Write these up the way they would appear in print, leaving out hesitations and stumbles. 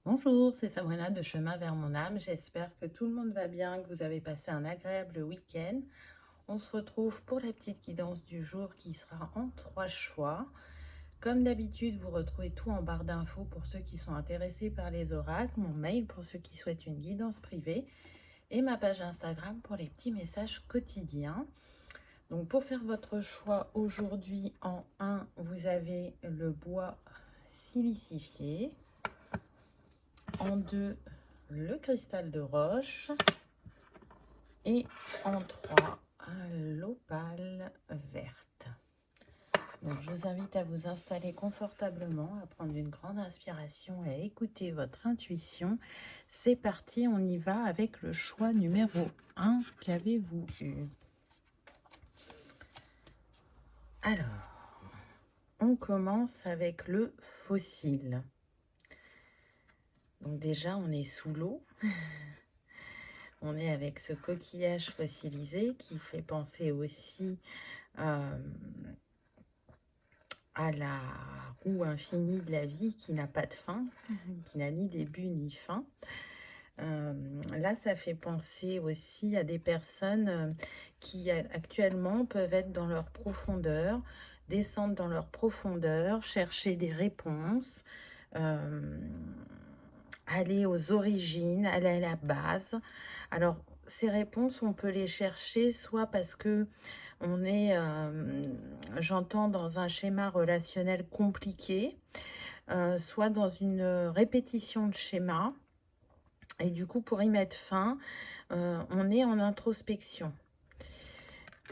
Bonjour, c'est Sabrina de Chemin vers mon âme. J'espère que tout le monde va bien, que vous avez passé un agréable week-end. On se retrouve pour la petite guidance du jour qui sera en 3 choix. Comme d'habitude, vous retrouvez tout en barre d'infos pour ceux qui sont intéressés par les oracles, mon mail pour ceux qui souhaitent une guidance privée et ma page Instagram pour les petits messages quotidiens. Donc pour faire votre choix aujourd'hui, en 1, vous avez le bois silicifié. En 2, le cristal de roche. Et en 3, l'opale verte. Donc je vous invite à vous installer confortablement, à prendre une grande inspiration et à écouter votre intuition. C'est parti, on y va avec le choix numéro 1. Qu'avez-vous eu? Alors, on commence avec le fossile. Donc déjà, on est sous l'eau. On est avec ce coquillage fossilisé qui fait penser aussi à la roue infinie de la vie qui n'a pas de fin, qui n'a ni début ni fin. Là, ça fait penser aussi à des personnes qui actuellement peuvent être dans leur profondeur, descendre dans leur profondeur, chercher des réponses, aller aux origines, aller à la base. Alors, ces réponses, on peut les chercher soit parce que on est, j'entends, dans un schéma relationnel compliqué, soit dans une répétition de schéma. Et du coup, pour y mettre fin, on est en introspection.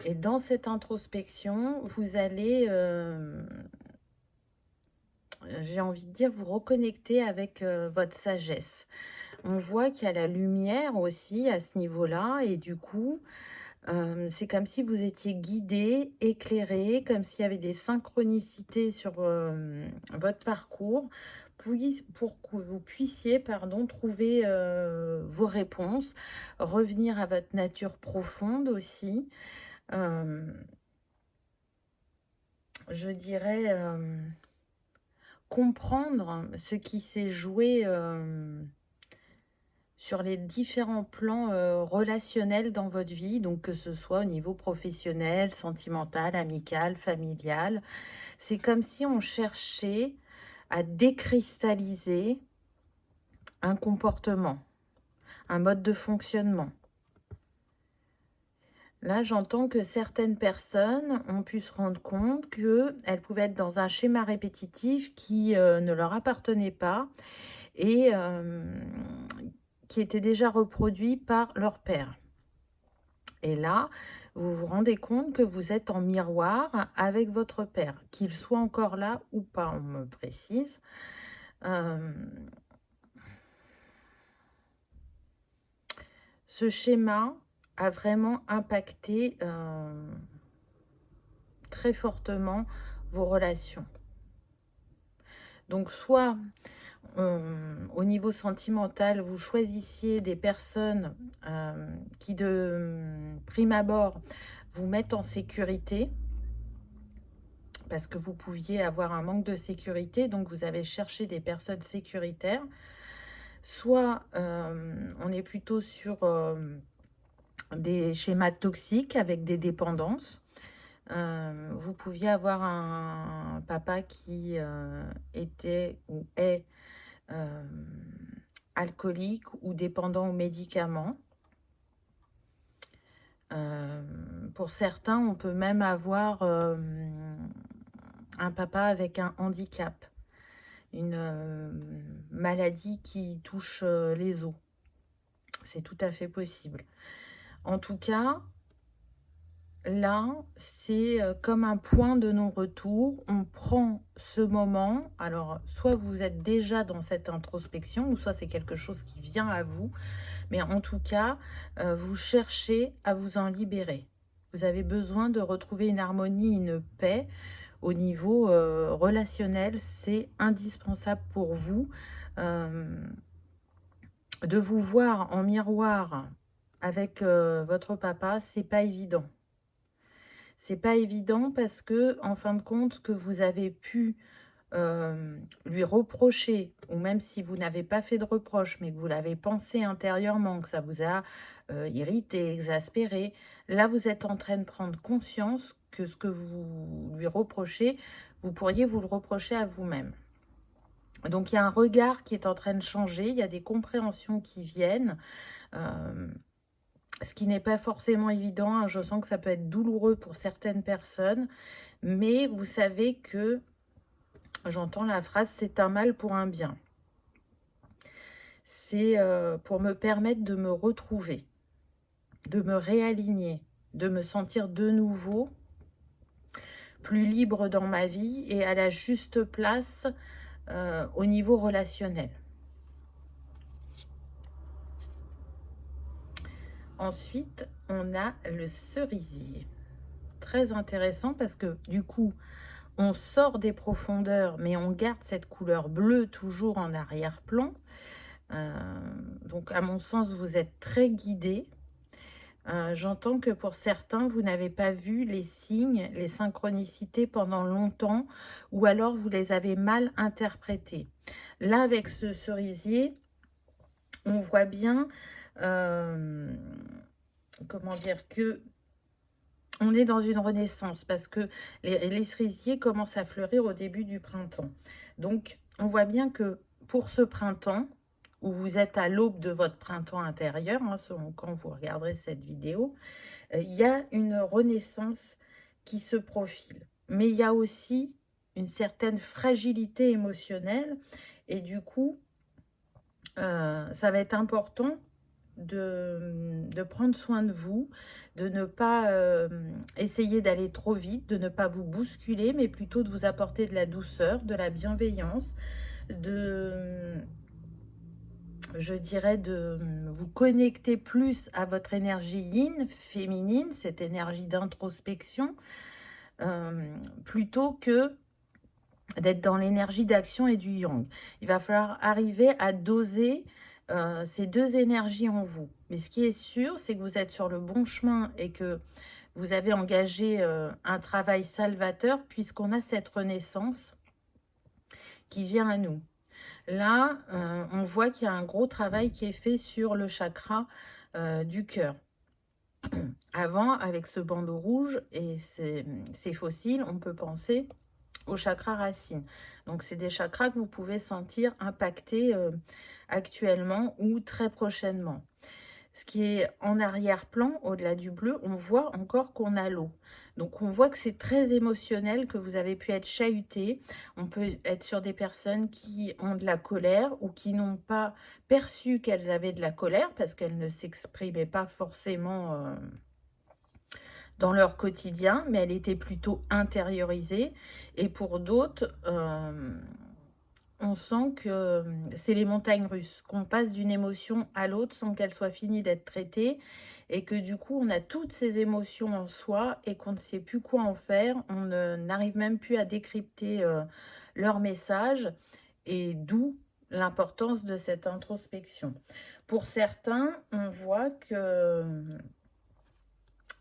Et dans cette introspection, vous allez, j'ai envie de dire, vous reconnecter avec votre sagesse. On voit qu'il y a la lumière aussi à ce niveau-là. Et du coup, c'est comme si vous étiez guidé, éclairé, comme s'il y avait des synchronicités sur votre parcours pour que vous puissiez, trouver vos réponses, revenir à votre nature profonde aussi. Je dirais comprendre ce qui s'est joué sur les différents plans relationnels dans votre vie, donc que ce soit au niveau professionnel, sentimental, amical, familial. C'est comme si on cherchait à décristalliser un comportement, un mode de fonctionnement. Là, j'entends que certaines personnes ont pu se rendre compte qu'elles pouvaient être dans un schéma répétitif qui ne leur appartenait pas et qui était déjà reproduit par leur père. Et là, vous vous rendez compte que vous êtes en miroir avec votre père, qu'il soit encore là ou pas, on me précise. Ce schéma a vraiment impacté très fortement vos relations. Donc, soit au niveau sentimental, vous choisissiez des personnes qui, de prime abord, vous mettent en sécurité, parce que vous pouviez avoir un manque de sécurité, donc vous avez cherché des personnes sécuritaires. Soit on est plutôt sur des schémas toxiques avec des dépendances. Vous pouviez avoir un papa qui était ou est alcoolique ou dépendant aux médicaments. Pour certains, on peut même avoir un papa avec un handicap, une maladie qui touche les os. C'est tout à fait possible. En tout cas, là, c'est comme un point de non-retour. On prend ce moment. Alors, soit vous êtes déjà dans cette introspection, ou soit c'est quelque chose qui vient à vous. Mais en tout cas, vous cherchez à vous en libérer. Vous avez besoin de retrouver une harmonie, une paix au niveau relationnel. C'est indispensable pour vous de vous voir en miroir avec votre papa. C'est pas évident. C'est pas évident parce que, en fin de compte, ce que vous avez pu lui reprocher, ou même si vous n'avez pas fait de reproche, mais que vous l'avez pensé intérieurement, que ça vous a irrité, exaspéré, là, vous êtes en train de prendre conscience que ce que vous lui reprochez, vous pourriez vous le reprocher à vous-même. Donc, il y a un regard qui est en train de changer, il y a des compréhensions qui viennent, ce qui n'est pas forcément évident, hein. Je sens que ça peut être douloureux pour certaines personnes, mais vous savez que, j'entends la phrase, c'est un mal pour un bien. C'est pour me permettre de me retrouver, de me réaligner, de me sentir de nouveau plus libre dans ma vie et à la juste place au niveau relationnel. Ensuite, on a le cerisier. Très intéressant parce que du coup, on sort des profondeurs, mais on garde cette couleur bleue toujours en arrière-plan. Donc, à mon sens, vous êtes très guidé. J'entends que pour certains, vous n'avez pas vu les signes, les synchronicités pendant longtemps, ou alors vous les avez mal interprétés. Là, avec ce cerisier, on voit bien, comment dire, que on est dans une renaissance, parce que les cerisiers commencent à fleurir au début du printemps. Donc, on voit bien que pour ce printemps, où vous êtes à l'aube de votre printemps intérieur, hein, selon quand vous regarderez cette vidéo, il y a une renaissance qui se profile. Mais il y a aussi une certaine fragilité émotionnelle. Et du coup, ça va être important de prendre soin de vous, de ne pas essayer d'aller trop vite, de ne pas vous bousculer, mais plutôt de vous apporter de la douceur, de la bienveillance, je dirais de vous connecter plus à votre énergie yin, féminine, cette énergie d'introspection, plutôt que d'être dans l'énergie d'action et du yang. Il va falloir arriver à doser ces deux énergies en vous. Mais ce qui est sûr, c'est que vous êtes sur le bon chemin et que vous avez engagé un travail salvateur, puisqu'on a cette renaissance qui vient à nous. Là, on voit qu'il y a un gros travail qui est fait sur le chakra du cœur. Avant, avec ce bandeau rouge et ces fossiles, on peut penser au chakra racine. Donc, c'est des chakras que vous pouvez sentir impactés actuellement ou très prochainement. Ce qui est en arrière-plan, au-delà du bleu, on voit encore qu'on a l'eau. Donc, on voit que c'est très émotionnel, que vous avez pu être chahuté. On peut être sur des personnes qui ont de la colère ou qui n'ont pas perçu qu'elles avaient de la colère parce qu'elles ne s'exprimaient pas forcément dans leur quotidien, mais elle était plutôt intériorisée. Et pour d'autres, on sent que c'est les montagnes russes, qu'on passe d'une émotion à l'autre sans qu'elle soit finie d'être traitée, et que du coup, on a toutes ces émotions en soi et qu'on ne sait plus quoi en faire, on n'arrive même plus à décrypter leur message, et d'où l'importance de cette introspection. Pour certains, on voit que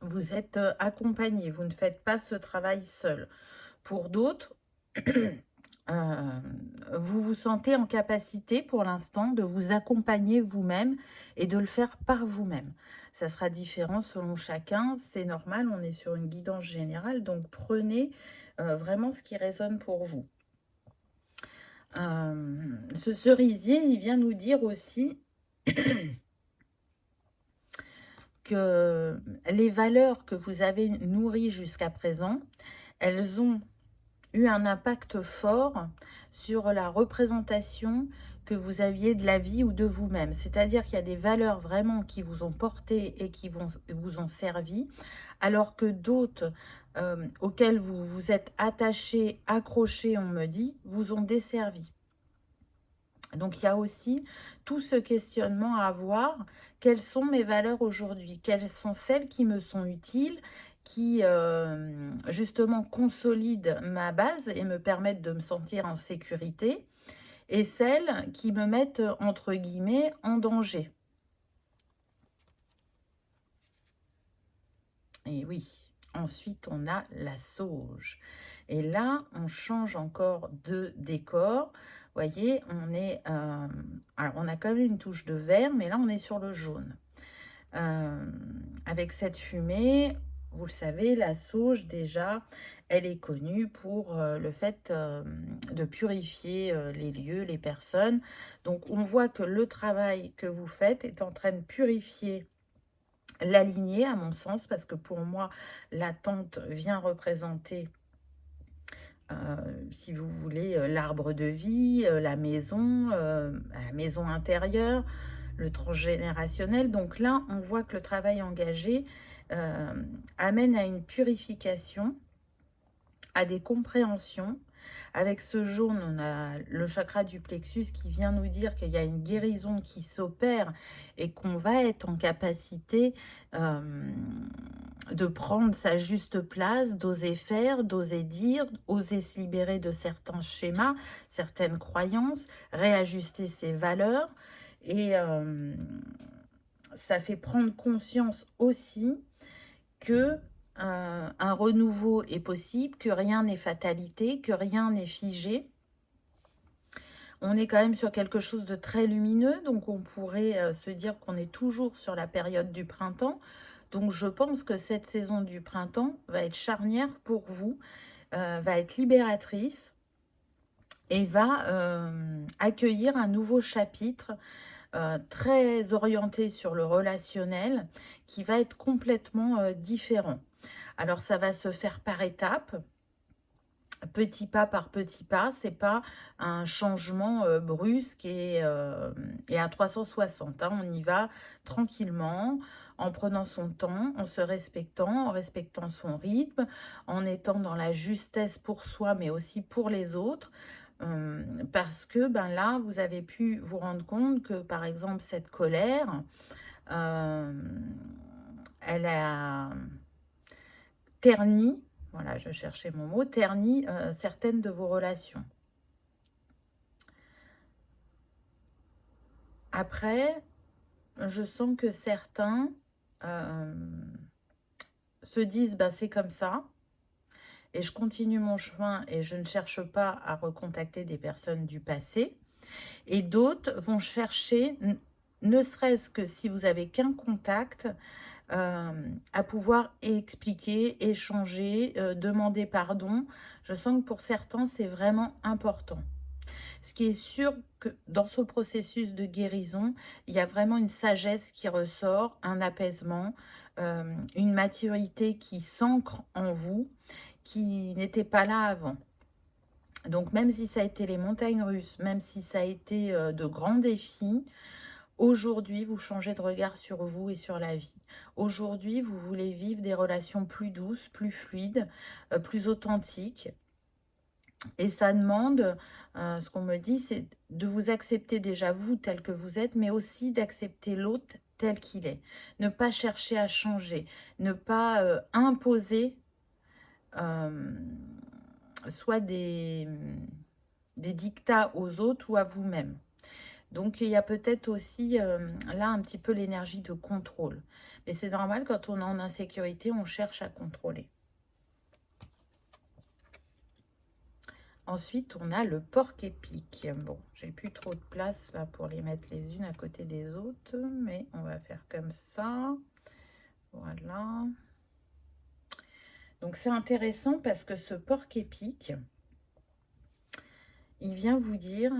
vous êtes accompagné, vous ne faites pas ce travail seul. Pour d'autres, vous vous sentez en capacité pour l'instant de vous accompagner vous-même et de le faire par vous-même. Ça sera différent selon chacun, c'est normal, on est sur une guidance générale, donc prenez vraiment ce qui résonne pour vous. Ce cerisier, il vient nous dire aussi que les valeurs que vous avez nourries jusqu'à présent, elles ont eu un impact fort sur la représentation que vous aviez de la vie ou de vous-même. C'est-à-dire qu'il y a des valeurs vraiment qui vous ont porté et qui vous ont servi, alors que d'autres auxquelles vous vous êtes attachés, accrochés, on me dit, vous ont desservi. Donc, il y a aussi tout ce questionnement à avoir. Quelles sont mes valeurs aujourd'hui? Quelles sont celles qui me sont utiles, qui justement consolident ma base et me permettent de me sentir en sécurité, et celles qui me mettent, entre guillemets, en danger? Et oui, ensuite, on a la sauge. Et là, on change encore de décor. Vous voyez, alors on a quand même une touche de vert, mais là, on est sur le jaune. Avec cette fumée, vous le savez, la sauge, déjà, elle est connue pour le fait de purifier les lieux, les personnes. Donc, on voit que le travail que vous faites est en train de purifier la lignée, à mon sens, parce que pour moi, la tente vient représenter, si vous voulez, l'arbre de vie, la maison intérieure, le transgénérationnel. Donc là, on voit que le travail engagé amène à une purification, à des compréhensions. Avec ce jaune, on a le chakra du plexus qui vient nous dire qu'il y a une guérison qui s'opère et qu'on va être en capacité de prendre sa juste place, d'oser faire, d'oser dire, oser se libérer de certains schémas, certaines croyances, réajuster ses valeurs. Et ça fait prendre conscience aussi que un renouveau est possible, que rien n'est fatalité, que rien n'est figé. On est quand même sur quelque chose de très lumineux, donc on pourrait se dire qu'on est toujours sur la période du printemps. Donc je pense que cette saison du printemps va être charnière pour vous, va être libératrice et va accueillir un nouveau chapitre très orienté sur le relationnel qui va être complètement différent. Alors ça va se faire par étapes, petit pas par petit pas, c'est pas un changement brusque et à 360. Hein. On y va tranquillement, en prenant son temps, en se respectant, en respectant son rythme, en étant dans la justesse pour soi, mais aussi pour les autres. Parce que là, vous avez pu vous rendre compte que, par exemple, cette colère, elle a terni, voilà, je cherchais mon mot, terni certaines de vos relations. Après, je sens que certains se disent, c'est comme ça, et je continue mon chemin et je ne cherche pas à recontacter des personnes du passé. Et d'autres vont chercher, ne serait-ce que si vous avez qu'un contact, à pouvoir expliquer, échanger, demander pardon. Je sens que pour certains, c'est vraiment important. Ce qui est sûr que dans ce processus de guérison, il y a vraiment une sagesse qui ressort, un apaisement, une maturité qui s'ancre en vous, qui n'était pas là avant. Donc même si ça a été les montagnes russes, même si ça a été de grands défis, aujourd'hui, vous changez de regard sur vous et sur la vie. Aujourd'hui, vous voulez vivre des relations plus douces, plus fluides, plus authentiques. Et ça demande, ce qu'on me dit, c'est de vous accepter déjà vous tel que vous êtes, mais aussi d'accepter l'autre tel qu'il est. Ne pas chercher à changer, ne pas imposer soit des dictats aux autres ou à vous-même. Donc, il y a peut-être aussi là un petit peu l'énergie de contrôle. Mais c'est normal, quand on est en insécurité, on cherche à contrôler. Ensuite, on a le porc-épic. Bon, j'ai plus trop de place là pour les mettre les unes à côté des autres, mais on va faire comme ça. Voilà. Donc, c'est intéressant parce que ce porc-épic, il vient vous dire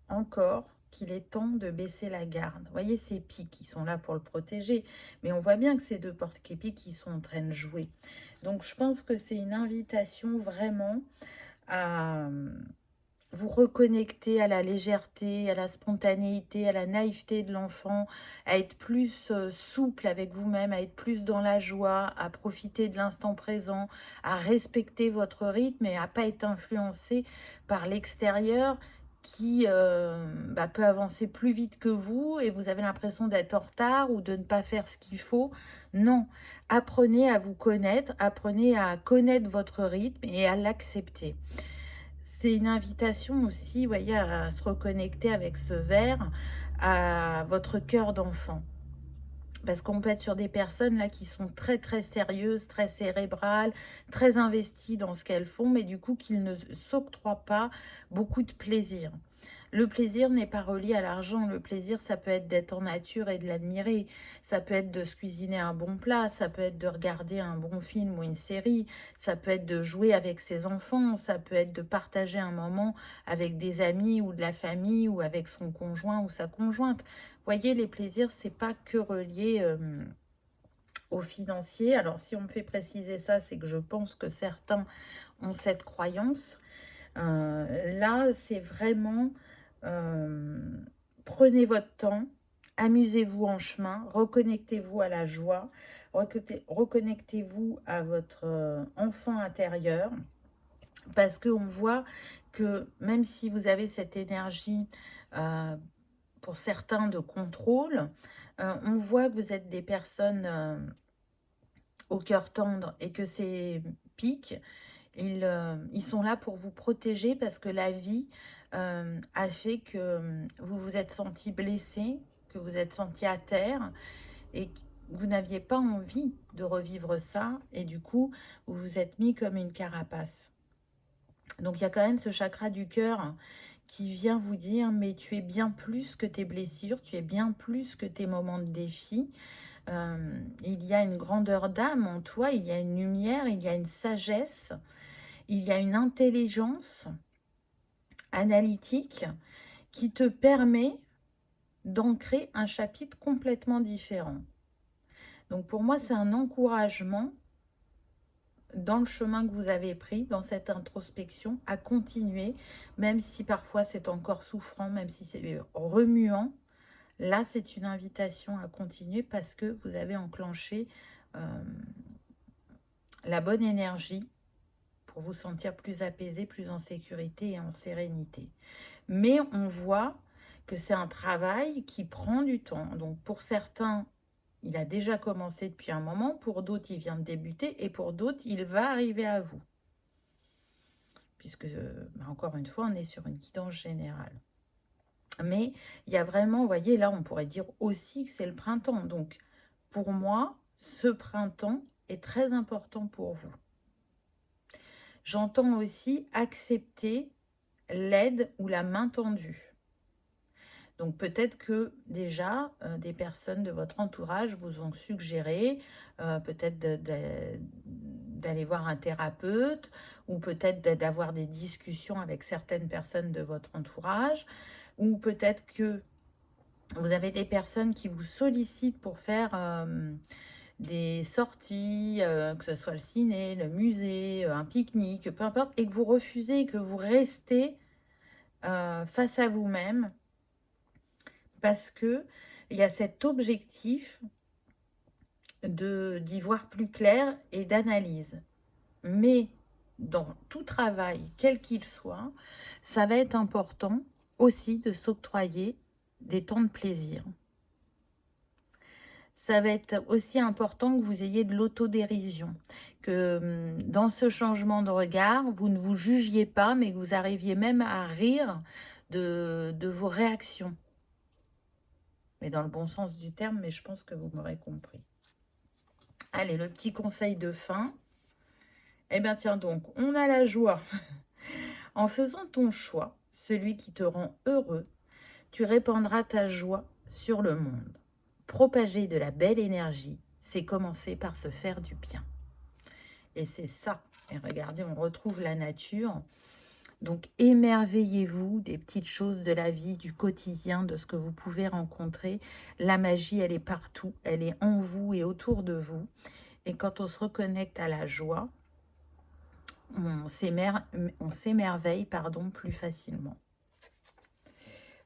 encore qu'il est temps de baisser la garde. Vous voyez ces pics qui sont là pour le protéger, mais on voit bien que ces deux porc-épics qui sont en train de jouer. Donc je pense que c'est une invitation vraiment à vous reconnecter à la légèreté, à la spontanéité, à la naïveté de l'enfant, à être plus souple avec vous-même, à être plus dans la joie, à profiter de l'instant présent, à respecter votre rythme et à ne pas être influencé par l'extérieur qui peut avancer plus vite que vous et vous avez l'impression d'être en retard ou de ne pas faire ce qu'il faut. Non, apprenez à vous connaître, apprenez à connaître votre rythme et à l'accepter. C'est une invitation aussi, vous voyez, à se reconnecter avec ce vert, à votre cœur d'enfant. Parce qu'on peut être sur des personnes là qui sont très très sérieuses, très cérébrales, très investies dans ce qu'elles font, mais du coup qu'ils ne s'octroient pas beaucoup de plaisir. Le plaisir n'est pas relié à l'argent. Le plaisir, ça peut être d'être en nature et de l'admirer. Ça peut être de se cuisiner un bon plat. Ça peut être de regarder un bon film ou une série. Ça peut être de jouer avec ses enfants. Ça peut être de partager un moment avec des amis ou de la famille ou avec son conjoint ou sa conjointe. Voyez, les plaisirs, c'est pas que relié au financier. Alors, si on me fait préciser ça, c'est que je pense que certains ont cette croyance. Là, c'est vraiment, euh, prenez votre temps, amusez-vous en chemin, reconnectez-vous à la joie, reconnectez-vous à votre enfant intérieur, parce qu'on voit que même si vous avez cette énergie, euh, pour certains, de contrôle, on voit que vous êtes des personnes au cœur tendre et que ces pics, ils sont là pour vous protéger parce que la vie a fait que vous vous êtes senti blessé, que vous êtes senti à terre et que vous n'aviez pas envie de revivre ça et du coup, vous vous êtes mis comme une carapace. Donc, il y a quand même ce chakra du cœur qui vient vous dire, mais tu es bien plus que tes blessures, tu es bien plus que tes moments de défi. Il y a une grandeur d'âme en toi, il y a une lumière, il y a une sagesse, il y a une intelligence analytique qui te permet d'ancrer un chapitre complètement différent. Donc pour moi, c'est un encouragement dans le chemin que vous avez pris, dans cette introspection, à continuer, même si parfois c'est encore souffrant, même si c'est remuant. Là, c'est une invitation à continuer parce que vous avez enclenché la bonne énergie pour vous sentir plus apaisé, plus en sécurité et en sérénité. Mais on voit que c'est un travail qui prend du temps. Donc pour certains, il a déjà commencé depuis un moment, pour d'autres, il vient de débuter, et pour d'autres, il va arriver à vous. Puisque, encore une fois, on est sur une guidance générale. Mais il y a vraiment, vous voyez, là, on pourrait dire aussi que c'est le printemps. Donc, pour moi, ce printemps est très important pour vous. J'entends aussi accepter l'aide ou la main tendue. Donc peut-être que déjà, des personnes de votre entourage vous ont suggéré peut-être d'aller voir un thérapeute ou peut-être d'avoir des discussions avec certaines personnes de votre entourage, ou peut-être que vous avez des personnes qui vous sollicitent pour faire des sorties, que ce soit le ciné, le musée, un pique-nique, peu importe, et que vous refusez et que vous restez face à vous-même parce que il y a cet objectif d'y voir plus clair et d'analyse. Mais dans tout travail, quel qu'il soit, ça va être important aussi de s'octroyer des temps de plaisir. Ça va être aussi important que vous ayez de l'autodérision, que dans ce changement de regard, vous ne vous jugiez pas, mais que vous arriviez même à rire de vos réactions. Mais dans le bon sens du terme, mais je pense que vous m'aurez compris. Allez, le petit conseil de fin. Eh bien, tiens donc, on a la joie. En faisant ton choix, celui qui te rend heureux, tu répandras ta joie sur le monde. Propager de la belle énergie, c'est commencer par se faire du bien. Et c'est ça. Et regardez, on retrouve la nature. Donc, émerveillez-vous des petites choses de la vie, du quotidien, de ce que vous pouvez rencontrer. La magie, elle est partout. Elle est en vous et autour de vous. Et quand on se reconnecte à la joie, on s'émerveille plus facilement.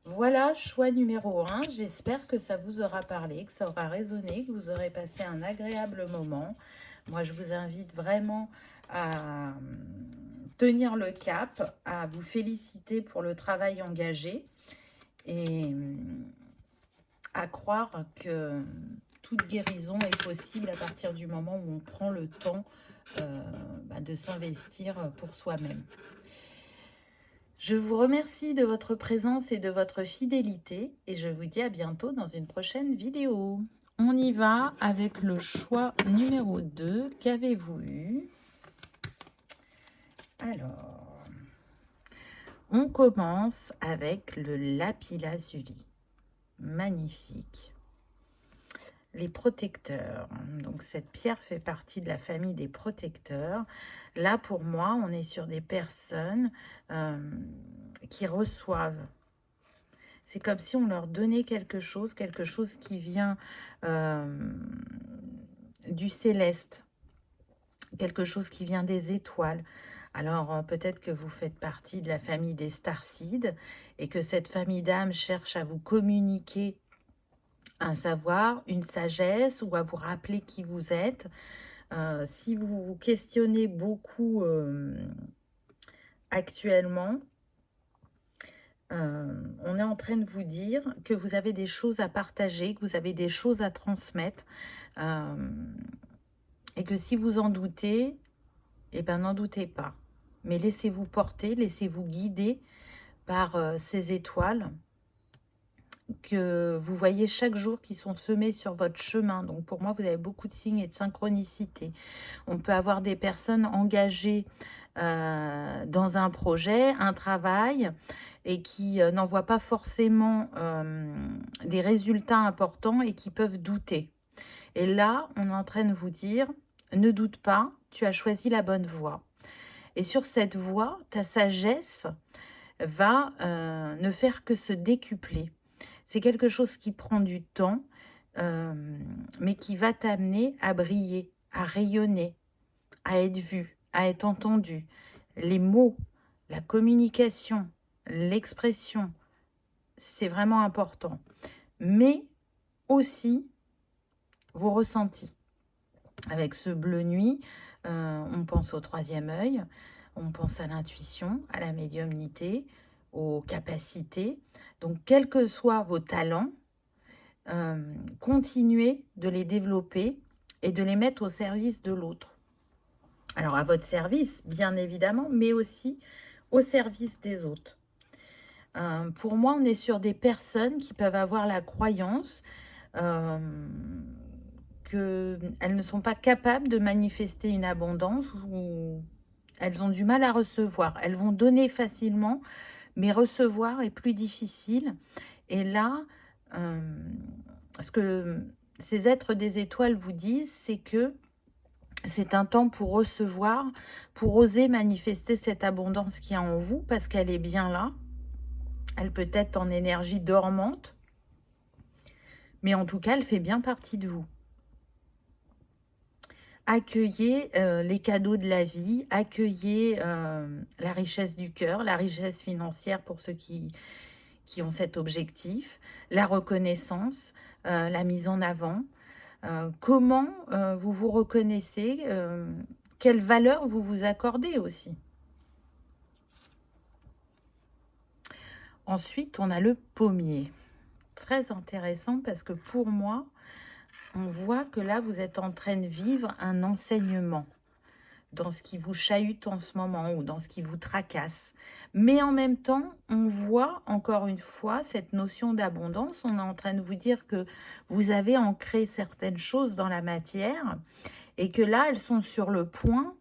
Voilà, choix numéro 1. J'espère que ça vous aura parlé, que ça aura résonné, que vous aurez passé un agréable moment. Moi, je vous invite vraiment à tenir le cap, à vous féliciter pour le travail engagé et à croire que toute guérison est possible à partir du moment où on prend le temps de s'investir pour soi-même. Je vous remercie de votre présence et de votre fidélité et je vous dis à bientôt dans une prochaine vidéo. On y va avec le choix numéro 2. Qu'avez-vous eu? Alors, on commence avec le lapis-lazuli. Magnifique. Les protecteurs. Donc, cette pierre fait partie de la famille des protecteurs. Là, pour moi, on est sur des personnes qui reçoivent. C'est comme si on leur donnait quelque chose qui vient du céleste, quelque chose qui vient des étoiles. Alors, peut-être que vous faites partie de la famille des starseeds et que cette famille d'âmes cherche à vous communiquer un savoir, une sagesse ou à vous rappeler qui vous êtes. Si vous vous questionnez beaucoup actuellement, on est en train de vous dire que vous avez des choses à partager, que vous avez des choses à transmettre et que si vous en doutez, eh ben, n'en doutez pas. Mais laissez-vous porter, laissez-vous guider par ces étoiles que vous voyez chaque jour qui sont semées sur votre chemin. Donc pour moi, vous avez beaucoup de signes et de synchronicité. On peut avoir des personnes engagées dans un projet, un travail, et qui n'en voient pas forcément des résultats importants et qui peuvent douter. Et là, on est en train de vous dire, ne doute pas, tu as choisi la bonne voie. Et sur cette voie, ta sagesse va ne faire que se décupler. C'est quelque chose qui prend du temps, mais qui va t'amener à briller, à rayonner, à être vu, à être entendu. Les mots, la communication, l'expression, c'est vraiment important. Mais aussi vos ressentis. Avec ce bleu nuit, on pense au troisième œil, on pense à l'intuition, à la médiumnité, aux capacités. Donc, quels que soient vos talents, continuez de les développer et de les mettre au service de l'autre. Alors, à votre service, bien évidemment, mais aussi au service des autres. Pour moi, on est sur des personnes qui peuvent avoir la croyance qu'elles ne sont pas capables de manifester une abondance ou elles ont du mal à recevoir. Elles vont donner facilement, mais recevoir est plus difficile. Et là, ce que ces êtres des étoiles vous disent, c'est que c'est un temps pour recevoir, pour oser manifester cette abondance qui est en vous, parce qu'elle est bien là. Elle peut être en énergie dormante, mais en tout cas, elle fait bien partie de vous. Accueillez les cadeaux de la vie, accueillez la richesse du cœur, la richesse financière pour ceux qui ont cet objectif, la reconnaissance, la mise en avant. Comment vous vous reconnaissez, quelle valeur vous vous accordez aussi. Ensuite, on a le pommier. Très intéressant parce que pour moi, on voit que là, vous êtes en train de vivre un enseignement dans ce qui vous chahute en ce moment ou dans ce qui vous tracasse. Mais en même temps, on voit encore une fois cette notion d'abondance. On est en train de vous dire que vous avez ancré certaines choses dans la matière et que là, elles sont sur le point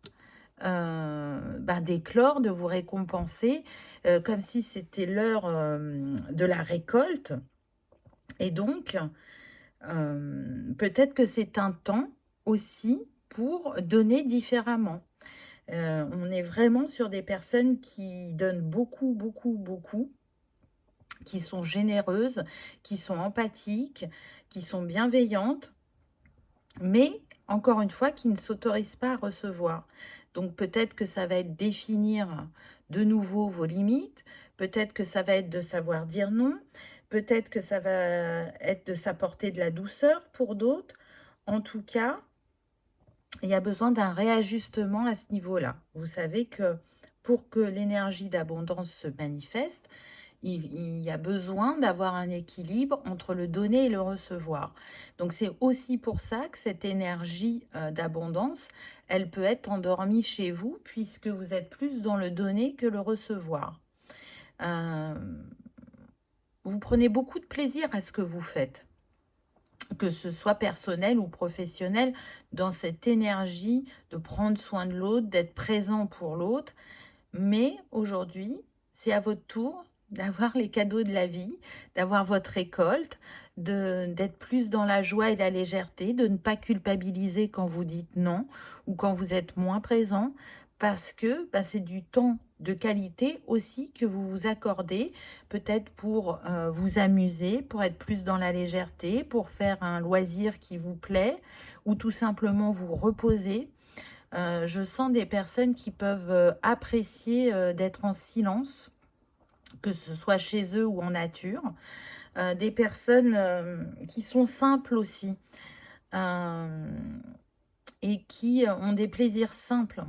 d'éclore, de vous récompenser, comme si c'était l'heure de la récolte. Et donc, peut-être que c'est un temps aussi pour donner différemment. On est vraiment sur des personnes qui donnent beaucoup, beaucoup, beaucoup, qui sont généreuses, qui sont empathiques, qui sont bienveillantes, mais encore une fois, qui ne s'autorisent pas à recevoir. Donc peut-être que ça va être définir de nouveau vos limites, peut-être que ça va être de savoir dire non, peut-être que ça va être de s'apporter de la douceur pour d'autres. En tout cas, il y a besoin d'un réajustement à ce niveau-là. Vous savez que pour que l'énergie d'abondance se manifeste, il y a besoin d'avoir un équilibre entre le donner et le recevoir. Donc c'est aussi pour ça que cette énergie d'abondance, elle peut être endormie chez vous puisque vous êtes plus dans le donner que le recevoir. Vous prenez beaucoup de plaisir à ce que vous faites. que ce soit personnel ou professionnel, dans cette énergie de prendre soin de l'autre, d'être présent pour l'autre. Mais aujourd'hui, c'est à votre tour d'avoir les cadeaux de la vie, d'avoir votre récolte, d'être plus dans la joie et la légèreté, de ne pas culpabiliser quand vous dites non ou quand vous êtes moins présent, parce que bah, c'est du temps de qualité aussi que vous vous accordez, peut-être pour vous amuser, pour être plus dans la légèreté, pour faire un loisir qui vous plaît, ou tout simplement vous reposer. Je sens des personnes qui peuvent apprécier d'être en silence, que ce soit chez eux ou en nature. Des personnes qui sont simples aussi et qui ont des plaisirs simples,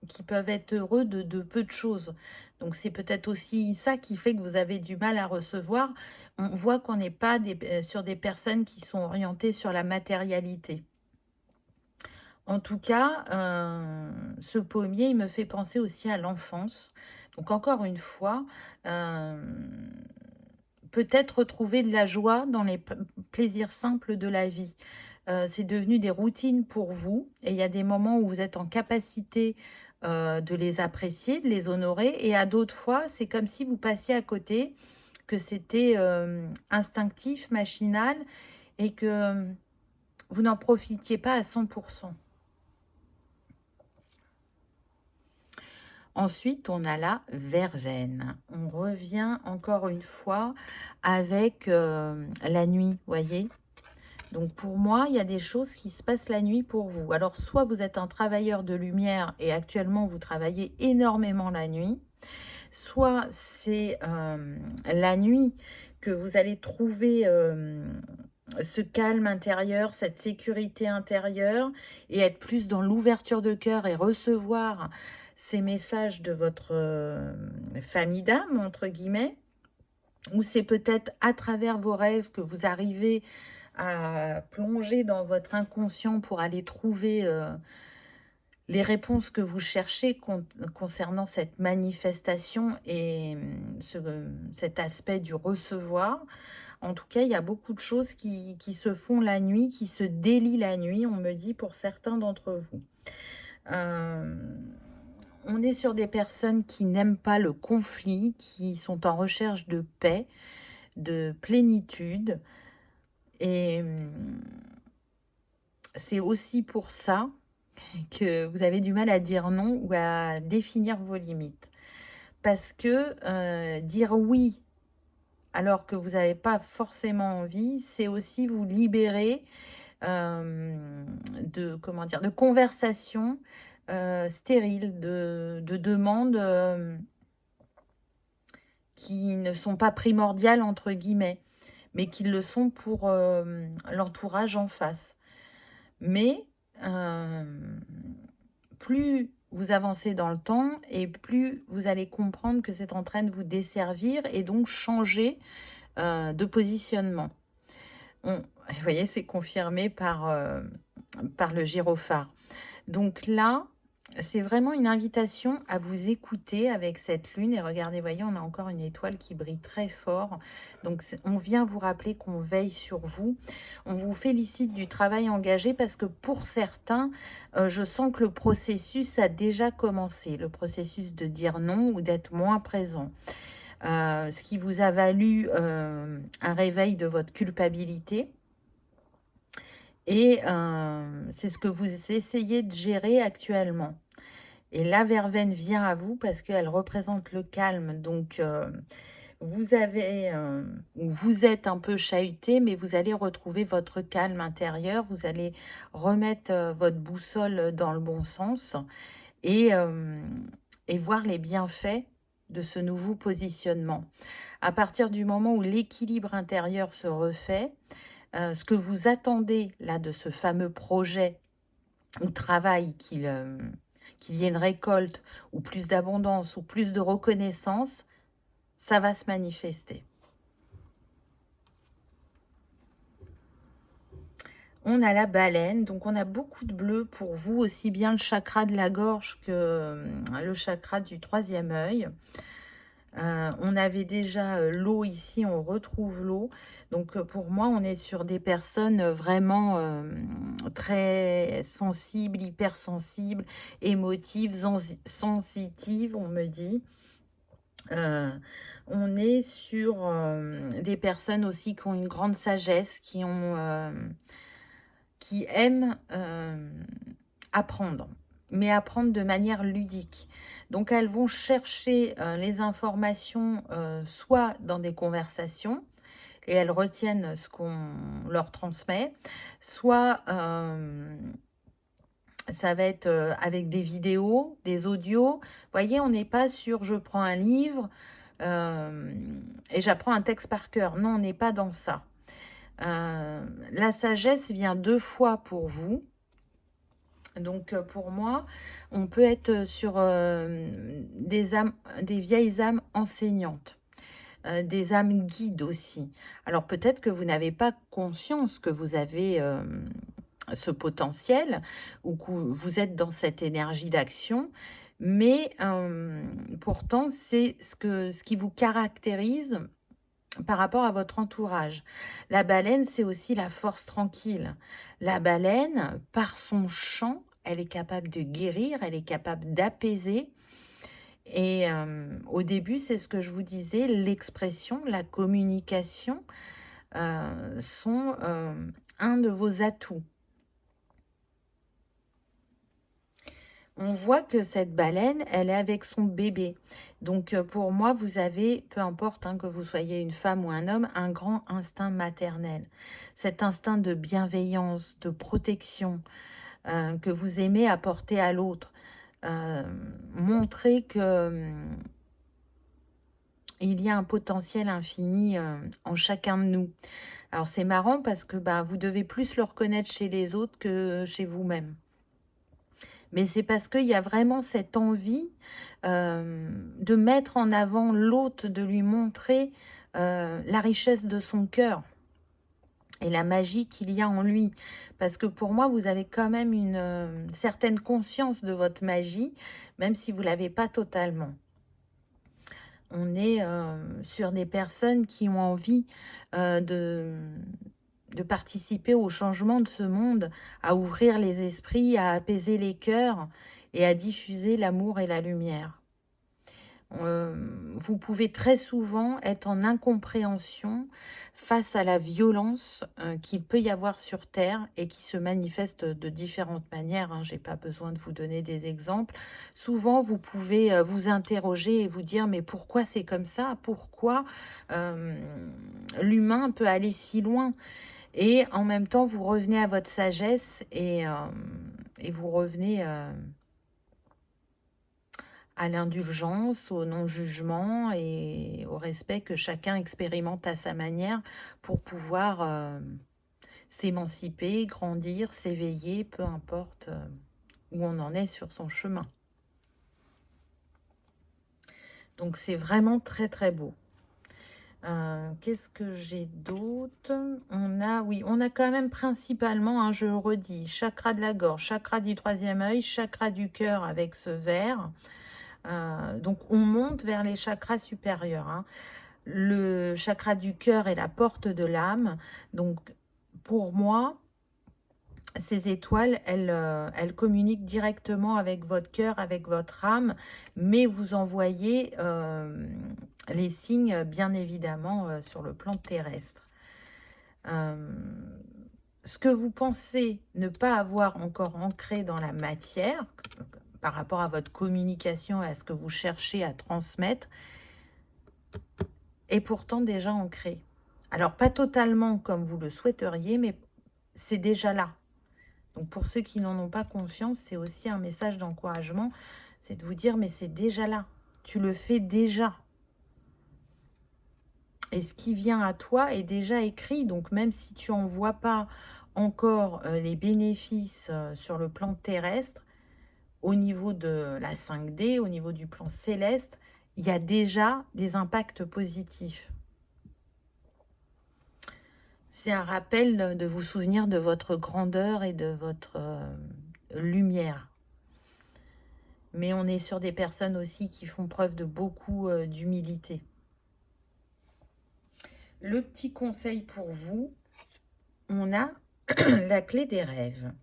qui peuvent être heureux de peu de choses. Donc c'est peut-être aussi ça qui fait que vous avez du mal à recevoir. On voit qu'on n'est pas sur des personnes qui sont orientées sur la matérialité. En tout cas, ce pommier, il me fait penser aussi à l'enfance. Donc encore une fois, peut-être retrouver de la joie dans les plaisirs simples de la vie. C'est devenu des routines pour vous et il y a des moments où vous êtes en capacité de les apprécier, de les honorer, et à d'autres fois, c'est comme si vous passiez à côté, que c'était instinctif, machinal, et que vous n'en profitiez pas à 100%. Ensuite, on a la verveine. On revient encore une fois avec la nuit, voyez. Donc pour moi, il y a des choses qui se passent la nuit pour vous. Alors soit vous êtes un travailleur de lumière et actuellement vous travaillez énormément la nuit, soit c'est la nuit que vous allez trouver ce calme intérieur, cette sécurité intérieure, et être plus dans l'ouverture de cœur et recevoir ces messages de votre famille d'âme, entre guillemets, ou c'est peut-être à travers vos rêves que vous arrivez à plonger dans votre inconscient pour aller trouver les réponses que vous cherchez concernant cette manifestation et cet aspect du recevoir. En tout cas, il y a beaucoup de choses qui se font la nuit, qui se délient la nuit, on me dit, pour certains d'entre vous. On est sur des personnes qui n'aiment pas le conflit, qui sont en recherche de paix, de plénitude. Et c'est aussi pour ça que vous avez du mal à dire non ou à définir vos limites. Parce que dire oui alors que vous n'avez pas forcément envie, c'est aussi vous libérer de conversations stériles, de demandes qui ne sont pas primordiales, entre guillemets, mais qui le sont pour l'entourage en face. Mais plus vous avancez dans le temps et plus vous allez comprendre que c'est en train de vous desservir et donc changer de positionnement. Vous voyez, c'est confirmé par le gyrophare. Donc là, c'est vraiment une invitation à vous écouter avec cette lune. Et regardez, voyez, on a encore une étoile qui brille très fort. Donc, on vient vous rappeler qu'on veille sur vous. On vous félicite du travail engagé parce que pour certains, je sens que le processus a déjà commencé. Le processus de dire non ou d'être moins présent. Ce qui vous a valu un réveil de votre culpabilité. Et c'est ce que vous essayez de gérer actuellement. Et la verveine vient à vous parce qu'elle représente le calme. Donc, vous avez, ou vous êtes un peu chahuté, mais vous allez retrouver votre calme intérieur. Vous allez remettre votre boussole dans le bon sens et voir les bienfaits de ce nouveau positionnement. À partir du moment où l'équilibre intérieur se refait, ce que vous attendez là de ce fameux projet ou travail, qu'il y ait une récolte ou plus d'abondance ou plus de reconnaissance, ça va se manifester. On a la baleine, donc on a beaucoup de bleu pour vous, aussi bien le chakra de la gorge que le chakra du troisième œil. On avait déjà l'eau ici, on retrouve l'eau. Donc pour moi, on est sur des personnes vraiment très sensibles, hypersensibles, émotives, sensitives, on me dit. Euh, on est sur des personnes aussi qui ont une grande sagesse, qui aiment apprendre, mais apprendre de manière ludique. Donc elles vont chercher les informations soit dans des conversations, et elles retiennent ce qu'on leur transmet, soit ça va être avec des vidéos, des audios. Vous voyez, on n'est pas sur je prends un livre euh, et j'apprends un texte par cœur. Non, on n'est pas dans ça. La sagesse vient 2 fois pour vous. Donc pour moi, on peut être sur des vieilles âmes enseignantes, des âmes guides aussi. Alors peut-être que vous n'avez pas conscience que vous avez ce potentiel ou que vous êtes dans cette énergie d'action, mais pourtant c'est ce qui vous caractérise par rapport à votre entourage. La baleine, c'est aussi la force tranquille. La baleine, par son chant, elle est capable de guérir, elle est capable d'apaiser. Et au début, c'est ce que je vous disais, l'expression, la communication sont un de vos atouts. On voit que cette baleine, elle est avec son bébé. Donc pour moi, vous avez, peu importe que vous soyez une femme ou un homme, un grand instinct maternel. Cet instinct de bienveillance, de protection que vous aimez apporter à l'autre. Montrer que il y a un potentiel infini en chacun de nous. Alors c'est marrant parce que vous devez plus le reconnaître chez les autres que chez vous-même. Mais c'est parce qu'il y a vraiment cette envie de mettre en avant l'autre, de lui montrer la richesse de son cœur et la magie qu'il y a en lui. Parce que pour moi, vous avez quand même une certaine conscience de votre magie, même si vous ne l'avez pas totalement. On est sur des personnes qui ont envie de participer au changement de ce monde, à ouvrir les esprits, à apaiser les cœurs et à diffuser l'amour et la lumière. Vous pouvez très souvent être en incompréhension face à la violence qu'il peut y avoir sur Terre et qui se manifeste de différentes manières. Je n'ai pas besoin de vous donner des exemples. Souvent, vous pouvez vous interroger et vous dire, mais pourquoi c'est comme ça? Pourquoi l'humain peut aller si loin? Et en même temps, vous revenez à votre sagesse et vous revenez à l'indulgence, au non-jugement et au respect que chacun expérimente à sa manière pour pouvoir s'émanciper, grandir, s'éveiller, peu importe où on en est sur son chemin. Donc c'est vraiment très très beau. Qu'est-ce que j'ai d'autre? On a quand même principalement, je redis, chakra de la gorge, chakra du 3e œil, chakra du cœur avec ce vert. Donc on monte vers les chakras supérieurs. Le chakra du cœur est la porte de l'âme. Donc pour moi, ces étoiles, elles communiquent directement avec votre cœur, avec votre âme, mais vous envoyez les signes, bien évidemment, sur le plan terrestre. Ce que vous pensez ne pas avoir encore ancré dans la matière, par rapport à votre communication et à ce que vous cherchez à transmettre, est pourtant déjà ancré. Alors, pas totalement comme vous le souhaiteriez, mais c'est déjà là. Donc, pour ceux qui n'en ont pas conscience, c'est aussi un message d'encouragement, c'est de vous dire, mais c'est déjà là. Tu le fais déjà. Et ce qui vient à toi est déjà écrit. Donc, même si tu n'en vois pas encore les bénéfices sur le plan terrestre, au niveau de la 5D, au niveau du plan céleste, il y a déjà des impacts positifs. C'est un rappel de vous souvenir de votre grandeur et de votre lumière. mais on est sur des personnes aussi qui font preuve de beaucoup d'humilité. Le petit conseil pour vous, on a la clé des rêves.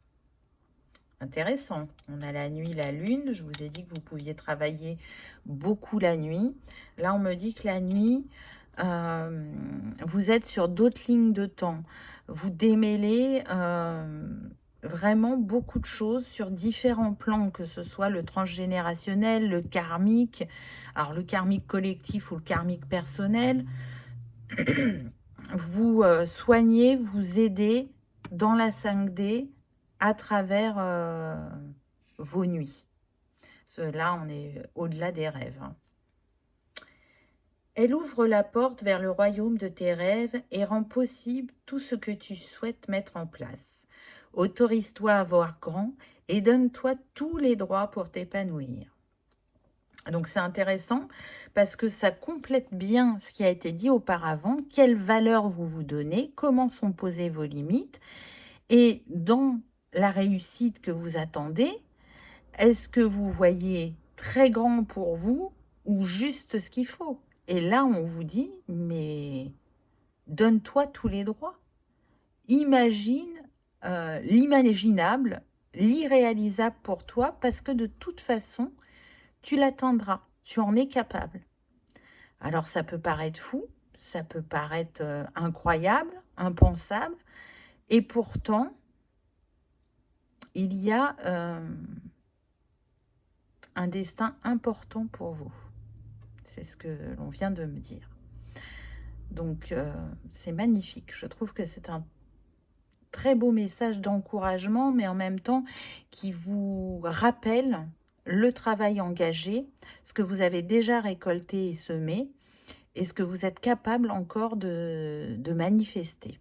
Intéressant. On a la nuit, la lune. Je vous ai dit que vous pouviez travailler beaucoup la nuit. Là, on me dit que la nuit, vous êtes sur d'autres lignes de temps. Vous démêlez vraiment beaucoup de choses sur différents plans, que ce soit le transgénérationnel, le karmique, alors le karmique collectif ou le karmique personnel. Vous soignez, vous aidez dans la 5D à travers vos nuits. Là, on est au-delà des rêves. Elle ouvre la porte vers le royaume de tes rêves et rend possible tout ce que tu souhaites mettre en place. Autorise-toi à voir grand et donne-toi tous les droits pour t'épanouir. Donc c'est intéressant parce que ça complète bien ce qui a été dit auparavant. Quelle valeur vous vous donnez, comment sont posées vos limites et dans la réussite que vous attendez, est-ce que vous voyez très grand pour vous ou juste ce qu'il faut? Et là, on vous dit, mais donne-toi tous les droits. Imagine l'imaginable, l'irréalisable pour toi parce que de toute façon, tu l'atteindras, tu en es capable. Alors ça peut paraître fou, ça peut paraître incroyable, impensable, et pourtant, il y a un destin important pour vous. C'est ce que l'on vient de me dire. Donc c'est magnifique, je trouve que c'est un très beau message d'encouragement, mais en même temps qui vous rappelle le travail engagé, ce que vous avez déjà récolté et semé, et ce que vous êtes capable encore de manifester.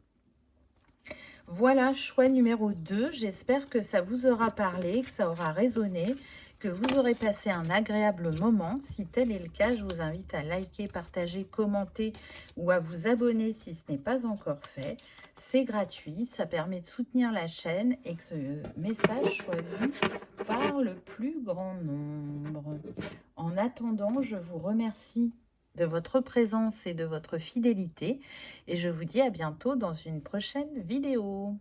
Voilà, choix numéro 2. J'espère que ça vous aura parlé, que ça aura résonné, que vous aurez passé un agréable moment. Si tel est le cas, je vous invite à liker, partager, commenter ou à vous abonner si ce n'est pas encore fait. C'est gratuit, ça permet de soutenir la chaîne et que ce message soit vu par le plus grand nombre. En attendant, je vous remercie de votre présence et de votre fidélité et je vous dis à bientôt dans une prochaine vidéo.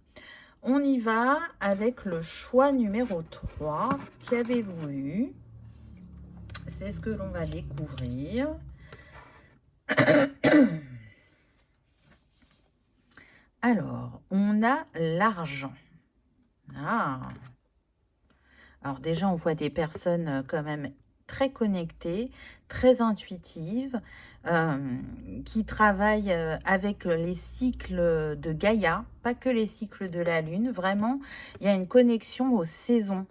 On y va avec le choix numéro 3. Qu'avez-vous eu? C'est ce que l'on va découvrir. Alors, on a l'argent. Ah. Alors déjà, on voit des personnes quand même très connectées, très intuitives, qui travaillent avec les cycles de Gaïa, pas que les cycles de la Lune. Vraiment, il y a une connexion aux saisons.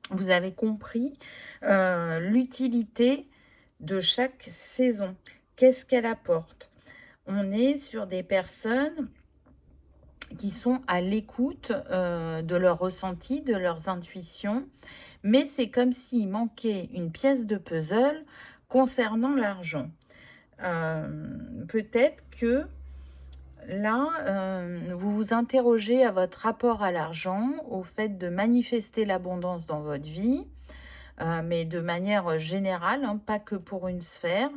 Vous avez compris l'utilité de chaque saison. Qu'est-ce qu'elle apporte? On est sur des personnes qui sont à l'écoute de leurs ressentis, de leurs intuitions, mais c'est comme s'il manquait une pièce de puzzle concernant l'argent. Peut-être que là, vous vous interrogez à votre rapport à l'argent, au fait de manifester l'abondance dans votre vie, mais de manière générale, hein, pas que pour une sphère.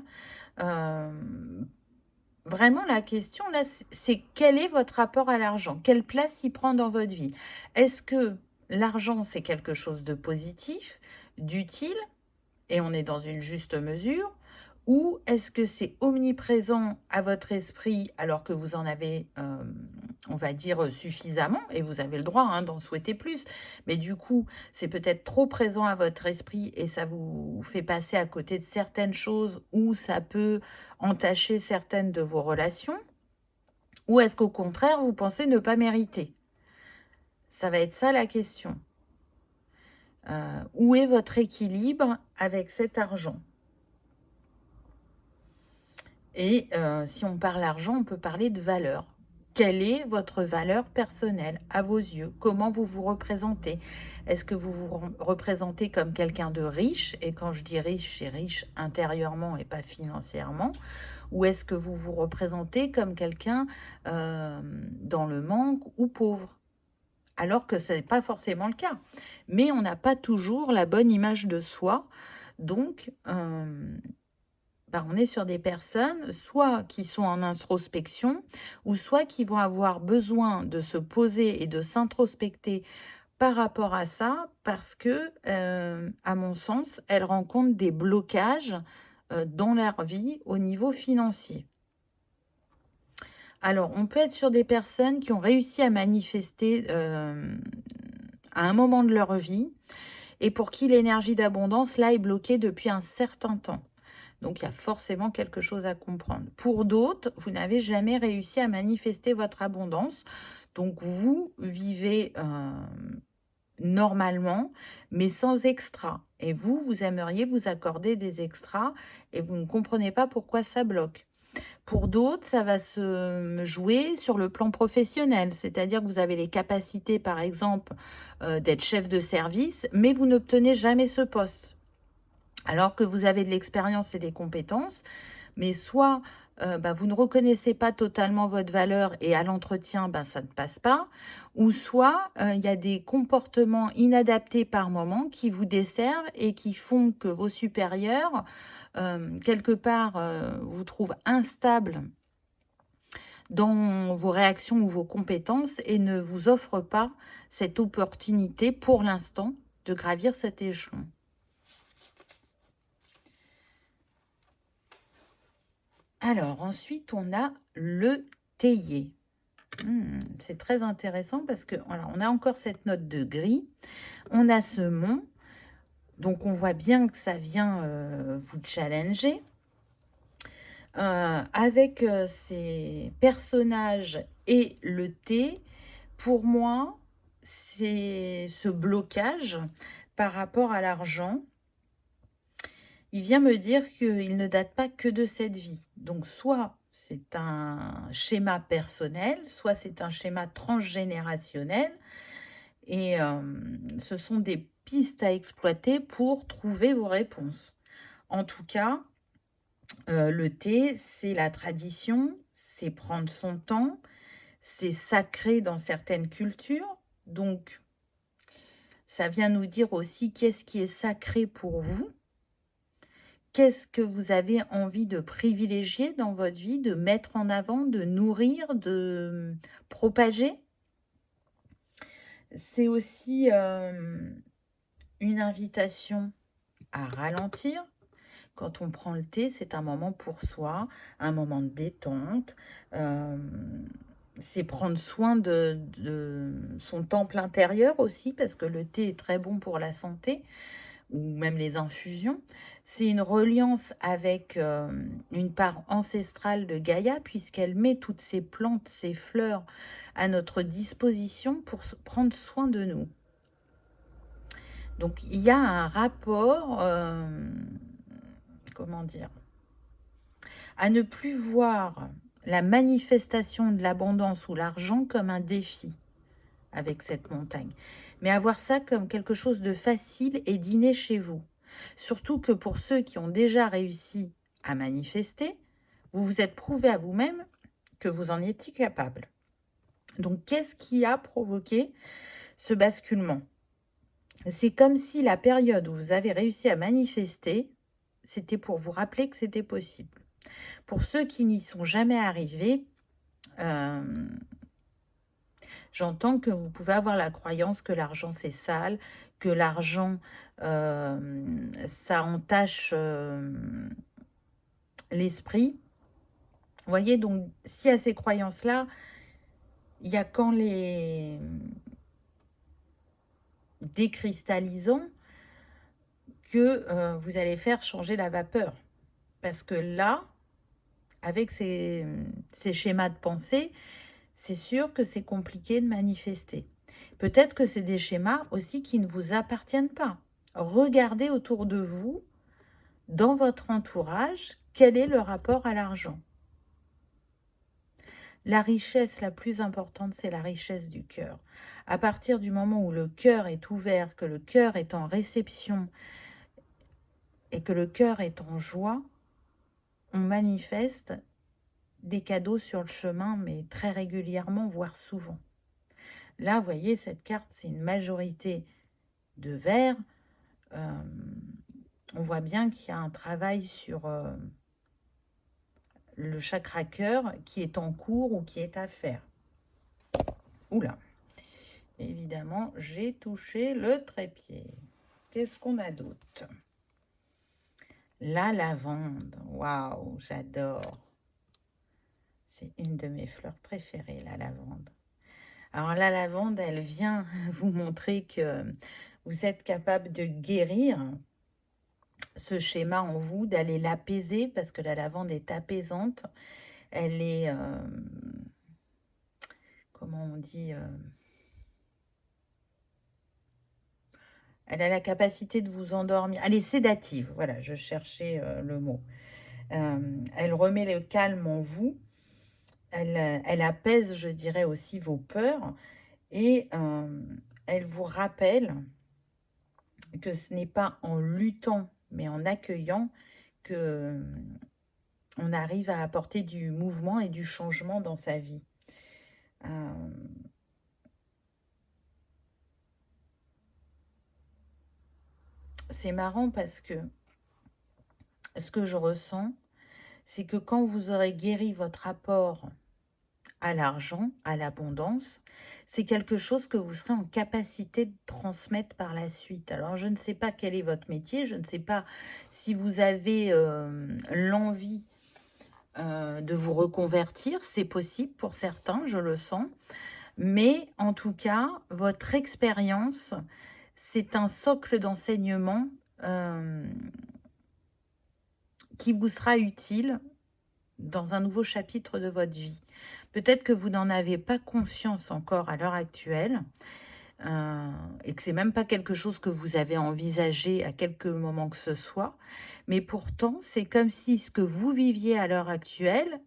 Vraiment, la question, là, c'est quel est votre rapport à l'argent? Quelle place il prend dans votre vie? Est-ce que l'argent, c'est quelque chose de positif, d'utile, et on est dans une juste mesure? Ou est-ce que c'est omniprésent à votre esprit alors que vous en avez, on va dire, suffisamment, et vous avez le droit hein, d'en souhaiter plus, mais du coup, c'est peut-être trop présent à votre esprit et ça vous fait passer à côté de certaines choses ou ça peut entacher certaines de vos relations? Ou est-ce qu'au contraire, vous pensez ne pas mériter? Ça va être ça la question. Où est votre équilibre avec cet argent? Et si on parle argent, on peut parler de valeur. Quelle est votre valeur personnelle à vos yeux? Comment vous vous représentez? Est-ce que vous vous représentez comme quelqu'un de riche? Et quand je dis riche, c'est riche intérieurement et pas financièrement. Ou est-ce que vous vous représentez comme quelqu'un dans le manque ou pauvre? alors que ce n'est pas forcément le cas. Mais on n'a pas toujours la bonne image de soi. Donc, on est sur des personnes soit qui sont en introspection ou soit qui vont avoir besoin de se poser et de s'introspecter par rapport à ça parce que, à mon sens, elles rencontrent des blocages dans leur vie au niveau financier. Alors, on peut être sur des personnes qui ont réussi à manifester à un moment de leur vie et pour qui l'énergie d'abondance, là, est bloquée depuis un certain temps. Donc, il y a forcément quelque chose à comprendre. Pour d'autres, vous n'avez jamais réussi à manifester votre abondance. Donc, vous vivez normalement, mais sans extra. Et vous, vous aimeriez vous accorder des extras et vous ne comprenez pas pourquoi ça bloque. Pour d'autres, ça va se jouer sur le plan professionnel, c'est-à-dire que vous avez les capacités, par exemple, d'être chef de service, mais vous n'obtenez jamais ce poste. Alors que vous avez de l'expérience et des compétences, mais soit vous ne reconnaissez pas totalement votre valeur et à l'entretien, ça ne passe pas, ou soit il y a des comportements inadaptés par moment qui vous desservent et qui font que vos supérieurs, quelque part, vous trouvent instable dans vos réactions ou vos compétences et ne vous offrent pas cette opportunité pour l'instant de gravir cet échelon. Alors, ensuite, on a le théier. C'est très intéressant parce que voilà, on a encore cette note de gris. On a ce mont. Donc, on voit bien que ça vient vous challenger. Avec ces personnages et le thé, pour moi, c'est ce blocage par rapport à l'argent. Il vient me dire qu'il ne date pas que de cette vie. Donc, soit c'est un schéma personnel, soit c'est un schéma transgénérationnel. Et ce sont des pistes à exploiter pour trouver vos réponses. En tout cas, le thé, c'est la tradition, c'est prendre son temps, c'est sacré dans certaines cultures. Donc, ça vient nous dire aussi qu'est-ce qui est sacré pour vous. Qu'est-ce que vous avez envie de privilégier dans votre vie, de mettre en avant, de nourrir, de propager? C'est aussi une invitation à ralentir. Quand on prend le thé, c'est un moment pour soi, un moment de détente. C'est prendre soin de son temple intérieur aussi, parce que le thé est très bon pour la santé, ou même les infusions. C'est une reliance avec une part ancestrale de Gaïa, puisqu'elle met toutes ces plantes, ces fleurs à notre disposition pour prendre soin de nous. Donc, il y a un rapport, comment dire, à ne plus voir la manifestation de l'abondance ou l'argent comme un défi avec cette montagne, mais à voir ça comme quelque chose de facile et d'inné chez vous. Surtout que pour ceux qui ont déjà réussi à manifester, vous vous êtes prouvé à vous-même que vous en étiez capable. Donc, qu'est-ce qui a provoqué ce basculement? C'est comme si la période où vous avez réussi à manifester, c'était pour vous rappeler que c'était possible. Pour ceux qui n'y sont jamais arrivés, j'entends que vous pouvez avoir la croyance que l'argent c'est sale, que l'argent ça entache l'esprit. Vous voyez, donc s'il y a ces croyances-là, il y a qu'en les décristallisant que vous allez faire changer la vapeur. Parce que là, avec ces schémas de pensée, c'est sûr que c'est compliqué de manifester. Peut-être que c'est des schémas aussi qui ne vous appartiennent pas. Regardez autour de vous, dans votre entourage, quel est le rapport à l'argent. La richesse la plus importante, c'est la richesse du cœur. À partir du moment où le cœur est ouvert, que le cœur est en réception et que le cœur est en joie, on manifeste des cadeaux sur le chemin, mais très régulièrement, voire souvent. Là, vous voyez, cette carte, c'est une majorité de vert. On voit bien qu'il y a un travail sur le chakra cœur qui est en cours ou qui est à faire. Oula, évidemment, j'ai touché le trépied. Qu'est-ce qu'on a d'autre? La lavande. Waouh, j'adore. C'est une de mes fleurs préférées, la lavande. Alors la lavande, elle vient vous montrer que vous êtes capable de guérir ce schéma en vous, d'aller l'apaiser, parce que la lavande est apaisante. Elle est, comment on dit, elle a la capacité de vous endormir. Elle est sédative, voilà, je cherchais le mot. Elle remet le calme en vous. Elle apaise, je dirais, aussi vos peurs. Et elle vous rappelle que ce n'est pas en luttant, mais en accueillant que on arrive à apporter du mouvement et du changement dans sa vie. C'est marrant parce que ce que je ressens, c'est que quand vous aurez guéri votre rapport à l'argent, à l'abondance, c'est quelque chose que vous serez en capacité de transmettre par la suite. Alors, je ne sais pas quel est votre métier, je ne sais pas si vous avez l'envie de vous reconvertir, c'est possible pour certains, je le sens, mais en tout cas, votre expérience, c'est un socle d'enseignement qui vous sera utile dans un nouveau chapitre de votre vie. Peut-être que vous n'en avez pas conscience encore à l'heure actuelle et que c'est même pas quelque chose que vous avez envisagé à quelque moment que ce soit, mais pourtant, c'est comme si ce que vous viviez à l'heure actuelle,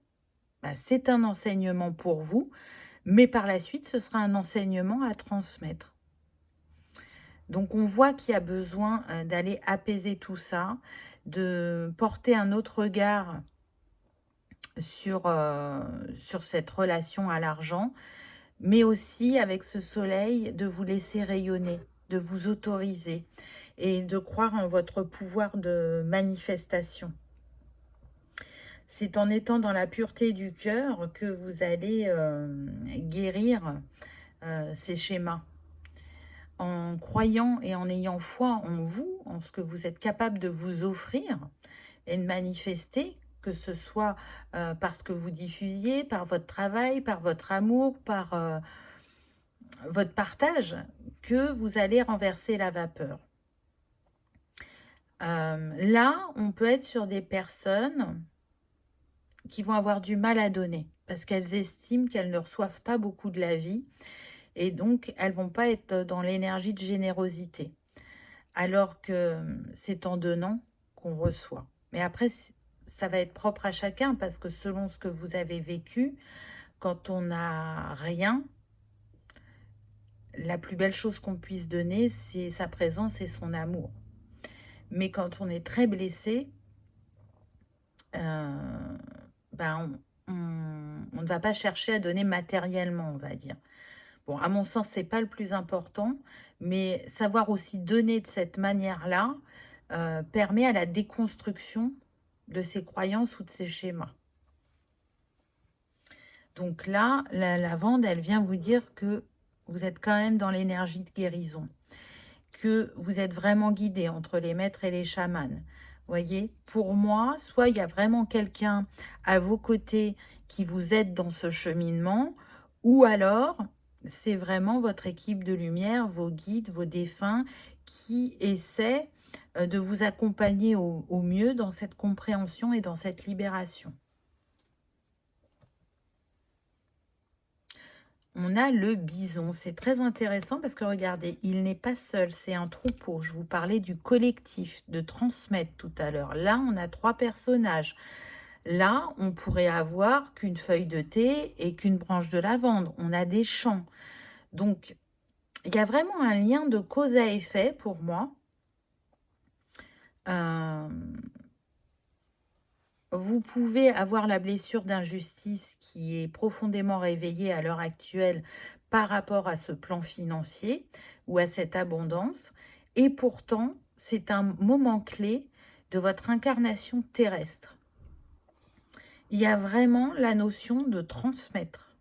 bah, c'est un enseignement pour vous, mais par la suite, ce sera un enseignement à transmettre. Donc, on voit qu'il y a besoin d'aller apaiser tout ça, de porter un autre regard sur cette relation à l'argent, mais aussi avec ce soleil, de vous laisser rayonner, de vous autoriser et de croire en votre pouvoir de manifestation. C'est en étant dans la pureté du cœur que vous allez guérir ces schémas. En croyant et en ayant foi en vous, en ce que vous êtes capable de vous offrir et de manifester, que ce soit par ce que vous diffusiez, par votre travail, par votre amour, par votre partage, que vous allez renverser la vapeur. Là, on peut être sur des personnes qui vont avoir du mal à donner parce qu'elles estiment qu'elles ne reçoivent pas beaucoup de la vie et donc elles vont pas être dans l'énergie de générosité. Alors que c'est en donnant qu'on reçoit. Mais après, ça va être propre à chacun parce que selon ce que vous avez vécu, quand on n'a rien, la plus belle chose qu'on puisse donner, c'est sa présence et son amour. Mais quand on est très blessé, ben on ne va pas chercher à donner matériellement, on va dire. Bon, à mon sens, c'est pas le plus important, mais savoir aussi donner de cette manière-là permet à la déconstruction de ces croyances ou de ces schémas. Donc là, la lavande, elle vient vous dire que vous êtes quand même dans l'énergie de guérison, que vous êtes vraiment guidé entre les maîtres et les chamans. Voyez, pour moi, soit il y a vraiment quelqu'un à vos côtés qui vous aide dans ce cheminement, ou alors c'est vraiment votre équipe de lumière, vos guides, vos défunts, qui essaient de vous accompagner au mieux dans cette compréhension et dans cette libération. On a le bison, c'est très intéressant parce que regardez, il n'est pas seul, c'est un troupeau. Je vous parlais du collectif, de transmettre tout à l'heure. Là, on a 3 personnages. Là, on pourrait avoir qu'une feuille de thé et qu'une branche de lavande. On a des champs. Donc, il y a vraiment un lien de cause à effet pour moi. Vous pouvez avoir la blessure d'injustice qui est profondément réveillée à l'heure actuelle par rapport à ce plan financier ou à cette abondance. Et pourtant, c'est un moment clé de votre incarnation terrestre. Il y a vraiment la notion de transmettre.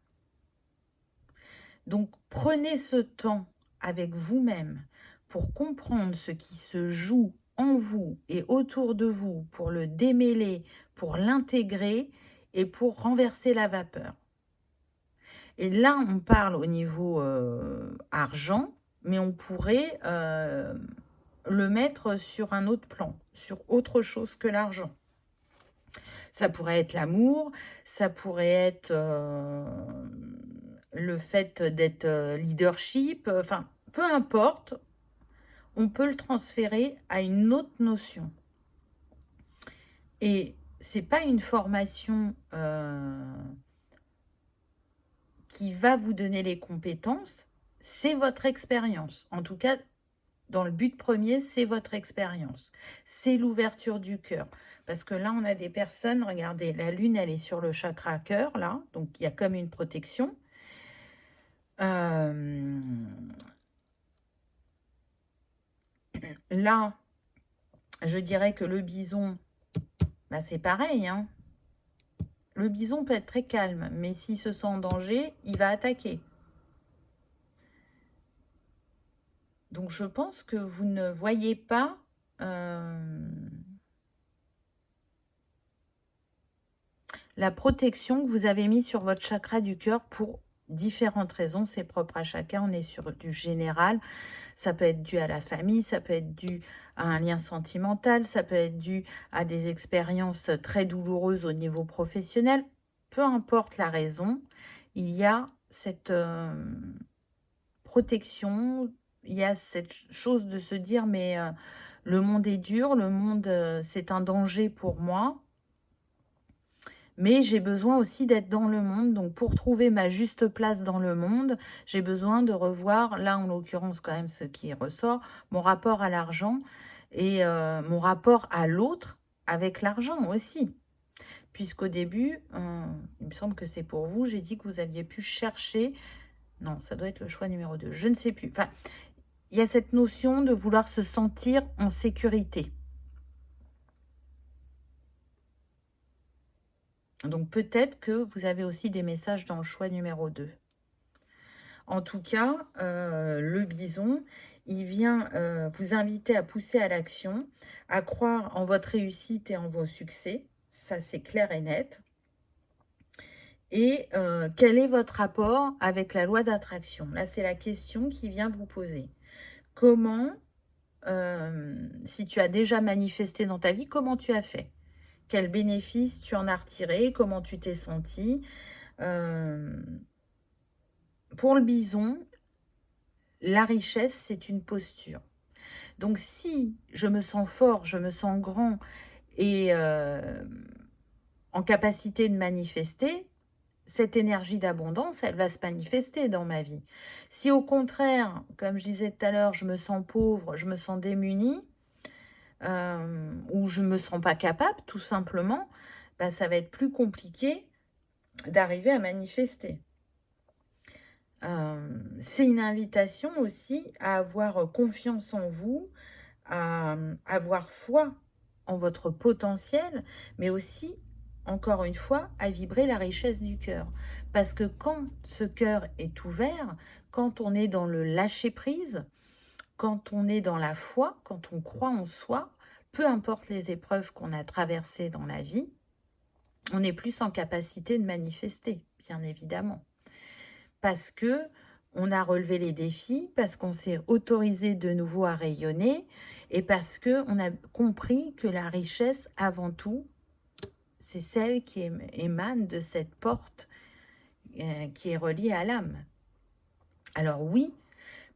Donc, prenez ce temps avec vous-même pour comprendre ce qui se joue en vous et autour de vous, pour le démêler, pour l'intégrer et pour renverser la vapeur. Et là, on parle au niveau argent, mais on pourrait le mettre sur un autre plan, sur autre chose que l'argent. Ça pourrait être l'amour, ça pourrait être le fait d'être leadership, enfin, peu importe, on peut le transférer à une autre notion. Et c'est pas une formation qui va vous donner les compétences, c'est votre expérience. En tout cas, dans le but premier, c'est votre expérience. C'est l'ouverture du cœur. Parce que là, on a des personnes, regardez, la lune, elle est sur le chakra cœur, là. Donc, il y a comme une protection. Là, je dirais que le bison, bah, c'est pareil, hein. Le bison peut être très calme, mais s'il se sent en danger, il va attaquer. Donc, je pense que vous ne voyez pas la protection que vous avez mise sur votre chakra du cœur pour différentes raisons. C'est propre à chacun. On est sur du général. Ça peut être dû à la famille, ça peut être dû à un lien sentimental, ça peut être dû à des expériences très douloureuses au niveau professionnel. Peu importe la raison, il y a cette protection, il y a cette chose de se dire, mais le monde est dur, le monde, c'est un danger pour moi, mais j'ai besoin aussi d'être dans le monde. Donc, pour trouver ma juste place dans le monde, j'ai besoin de revoir, là, en l'occurrence, quand même, ce qui ressort, mon rapport à l'argent et mon rapport à l'autre avec l'argent aussi. Puisqu'au début, il me semble que c'est pour vous, j'ai dit que vous aviez pu chercher... Non, ça doit être le choix numéro 2. Je ne sais plus. Enfin, il y a cette notion de vouloir se sentir en sécurité. Donc, peut-être que vous avez aussi des messages dans le choix numéro 2. En tout cas, le bison, il vient vous inviter à pousser à l'action, à croire en votre réussite et en vos succès. Ça, c'est clair et net. Et quel est votre rapport avec la loi d'attraction? Là, c'est la question qui vient vous poser. Comment, si tu as déjà manifesté dans ta vie, comment tu as fait? Quel bénéfice tu en as retiré? Comment tu t'es senti? Pour le bison, la richesse, c'est une posture. Donc, si je me sens fort, je me sens grand et en capacité de manifester, cette énergie d'abondance, elle va se manifester dans ma vie. Si au contraire, comme je disais tout à l'heure, je me sens pauvre, je me sens démunie, ou je ne me sens pas capable, tout simplement, bah, ça va être plus compliqué d'arriver à manifester. C'est une invitation aussi à avoir confiance en vous, à avoir foi en votre potentiel, mais aussi, encore une fois, à vibrer la richesse du cœur. Parce que quand ce cœur est ouvert, quand on est dans le lâcher-prise, quand on est dans la foi, quand on croit en soi, peu importe les épreuves qu'on a traversées dans la vie, on est plus en capacité de manifester, bien évidemment. Parce que on a relevé les défis, parce qu'on s'est autorisé de nouveau à rayonner et parce qu'on a compris que la richesse, avant tout, c'est celle qui émane de cette porte qui est reliée à l'âme. Alors oui,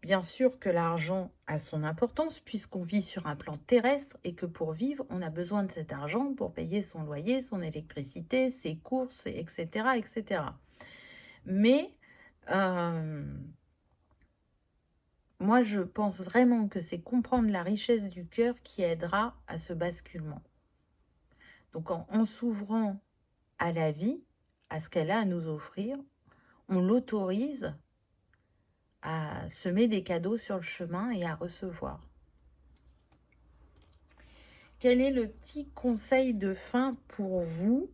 bien sûr que l'argent a son importance puisqu'on vit sur un plan terrestre et que pour vivre, on a besoin de cet argent pour payer son loyer, son électricité, ses courses, etc. etc. Mais moi, je pense vraiment que c'est comprendre la richesse du cœur qui aidera à ce basculement. Donc, en s'ouvrant à la vie, à ce qu'elle a à nous offrir, on l'autorise à semer des cadeaux sur le chemin et à recevoir. Quel est le petit conseil de fin pour vous?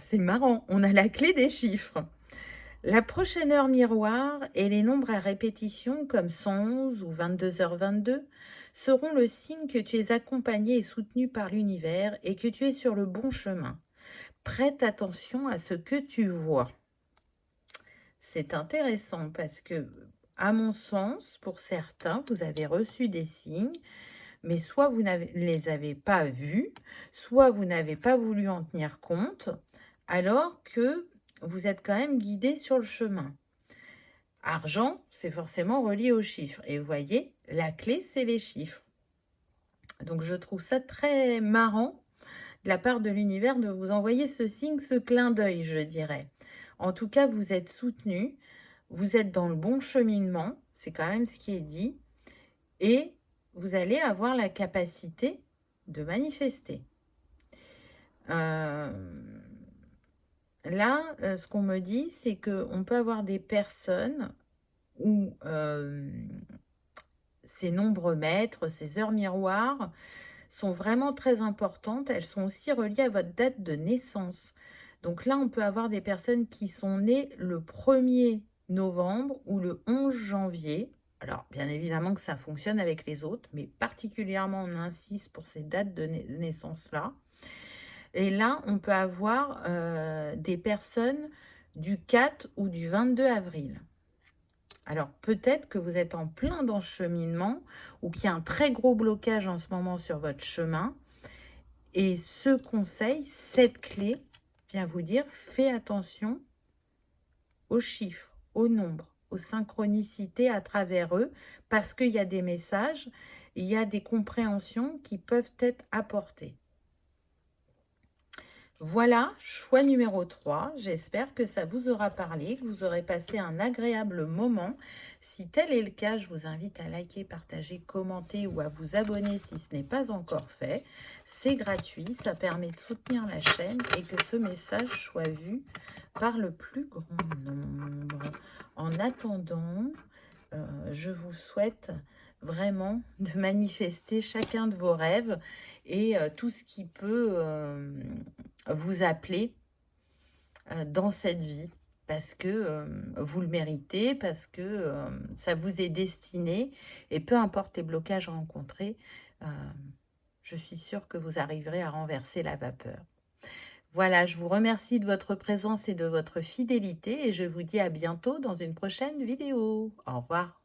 C'est marrant, on a la clé des chiffres. La prochaine heure miroir et les nombres à répétition comme 111 ou 22h22 seront le signe que tu es accompagné et soutenu par l'univers et que tu es sur le bon chemin. Prête attention à ce que tu vois. C'est intéressant parce que, à mon sens, pour certains, vous avez reçu des signes, mais soit vous ne les avez pas vus, soit vous n'avez pas voulu en tenir compte, alors que vous êtes quand même guidé sur le chemin. Argent, c'est forcément relié aux chiffres. Et vous voyez, la clé, c'est les chiffres. Donc, je trouve ça très marrant de la part de l'univers de vous envoyer ce signe, ce clin d'œil, je dirais. En tout cas, vous êtes soutenu, vous êtes dans le bon cheminement, c'est quand même ce qui est dit, et vous allez avoir la capacité de manifester. Là, ce qu'on me dit, c'est qu'on peut avoir des personnes où ces nombres maîtres, ces heures miroirs sont vraiment très importantes. Elles sont aussi reliées à votre date de naissance. Donc là, on peut avoir des personnes qui sont nées le 1er novembre ou le 11 janvier. Alors, bien évidemment que ça fonctionne avec les autres, mais particulièrement, on insiste pour ces dates de naissance-là. Et là, on peut avoir des personnes du 4 ou du 22 avril. Alors, peut-être que vous êtes en plein dans ce cheminement ou qu'il y a un très gros blocage en ce moment sur votre chemin. Et ce conseil, cette clé, vient vous dire, fais attention aux chiffres, aux nombres, aux synchronicités à travers eux, parce qu'il y a des messages, il y a des compréhensions qui peuvent être apportées. Voilà, choix numéro 3. J'espère que ça vous aura parlé, que vous aurez passé un agréable moment. Si tel est le cas, je vous invite à liker, partager, commenter ou à vous abonner si ce n'est pas encore fait. C'est gratuit, ça permet de soutenir la chaîne et que ce message soit vu par le plus grand nombre. En attendant, je vous souhaite vraiment de manifester chacun de vos rêves et tout ce qui peut vous appeler dans cette vie, parce que vous le méritez, parce que ça vous est destiné, et peu importe les blocages rencontrés, je suis sûre que vous arriverez à renverser la vapeur. Voilà, je vous remercie de votre présence et de votre fidélité, et je vous dis à bientôt dans une prochaine vidéo. Au revoir.